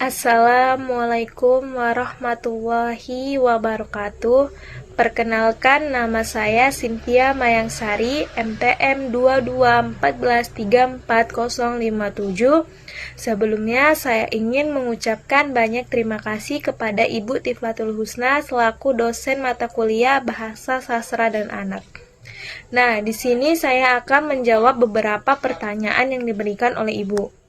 Assalamualaikum warahmatullahi wabarakatuh. Perkenalkan, nama saya Cynthia Mayangsari, MTM 2214340057. Sebelumnya saya ingin mengucapkan banyak terima kasih kepada Ibu Tiflatul Husna selaku dosen mata kuliah Bahasa Sastra dan Anak. Nah, di sini saya akan menjawab beberapa pertanyaan yang diberikan oleh Ibu.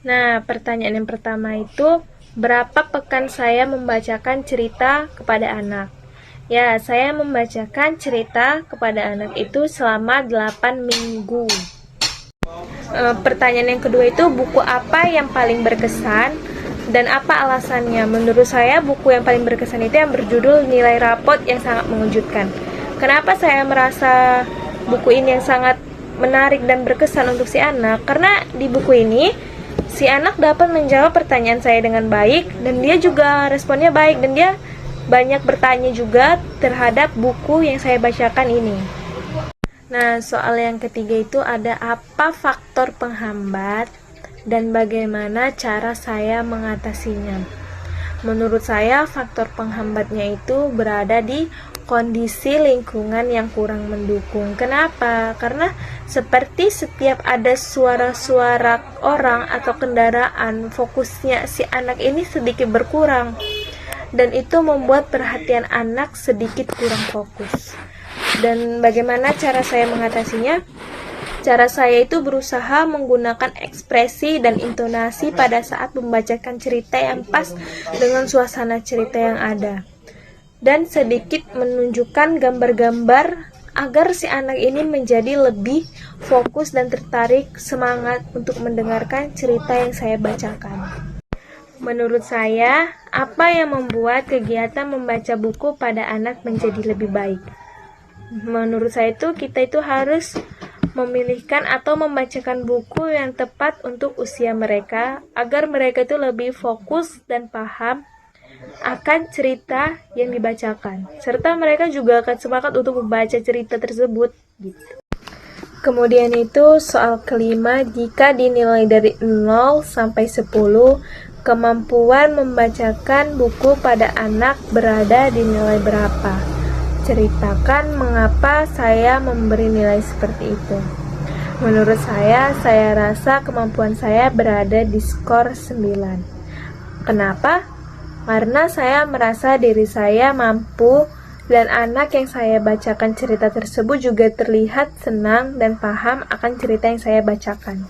Nah, pertanyaan yang pertama itu, berapa pekan saya membacakan cerita kepada anak? Ya, saya membacakan cerita kepada anak itu selama 8 minggu. Pertanyaan yang kedua itu, buku apa yang paling berkesan dan apa alasannya? Menurut saya, buku yang paling berkesan itu yang berjudul Nilai Rapot yang Sangat Mengejutkan. Kenapa saya merasa buku ini yang sangat menarik dan berkesan untuk si anak? Karena di buku ini si anak dapat menjawab pertanyaan saya dengan baik, dan dia juga responnya baik, dan dia banyak bertanya juga terhadap buku yang saya bacakan ini. Nah, soal yang ketiga itu ada apa faktor penghambat dan bagaimana cara saya mengatasinya. Menurut saya, faktor penghambatnya itu berada di kondisi lingkungan yang kurang mendukung. Kenapa? Karena seperti setiap ada suara-suara orang atau kendaraan, fokusnya si anak ini sedikit berkurang, dan itu membuat perhatian anak sedikit kurang fokus. Dan bagaimana cara saya mengatasinya? Cara saya itu berusaha menggunakan ekspresi dan intonasi pada saat membacakan cerita yang pas dengan suasana cerita yang ada, dan sedikit menunjukkan gambar-gambar agar si anak ini menjadi lebih fokus dan tertarik semangat untuk mendengarkan cerita yang saya bacakan. Menurut saya, apa yang membuat kegiatan membaca buku pada anak menjadi lebih baik? Menurut saya itu kita itu harus memilihkan atau membacakan buku yang tepat untuk usia mereka agar mereka itu lebih fokus dan paham akan cerita yang dibacakan, serta mereka juga akan semangat untuk membaca cerita tersebut gitu. Kemudian itu soal kelima, jika dinilai dari 0 sampai 10, kemampuan membacakan buku pada anak berada di nilai berapa? Ceritakan mengapa saya memberi nilai seperti itu. Menurut saya rasa kemampuan saya berada di skor 9. Kenapa? Karena saya merasa diri saya mampu dan anak yang saya bacakan cerita tersebut juga terlihat senang dan paham akan cerita yang saya bacakan.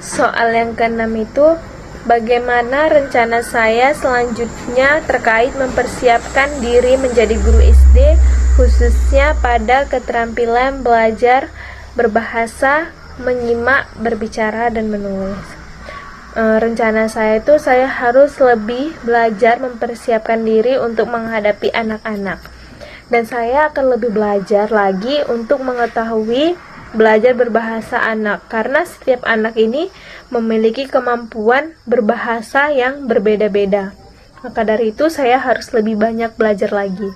Soal yang keenam itu, bagaimana rencana saya selanjutnya terkait mempersiapkan diri menjadi guru SD, khususnya pada keterampilan belajar berbahasa, menyimak, berbicara, dan menulis. Rencana saya itu saya harus lebih belajar mempersiapkan diri untuk menghadapi anak-anak, dan saya akan lebih belajar lagi untuk mengetahui belajar berbahasa anak, karena setiap anak ini memiliki kemampuan berbahasa yang berbeda-beda. Maka dari itu saya harus lebih banyak belajar lagi.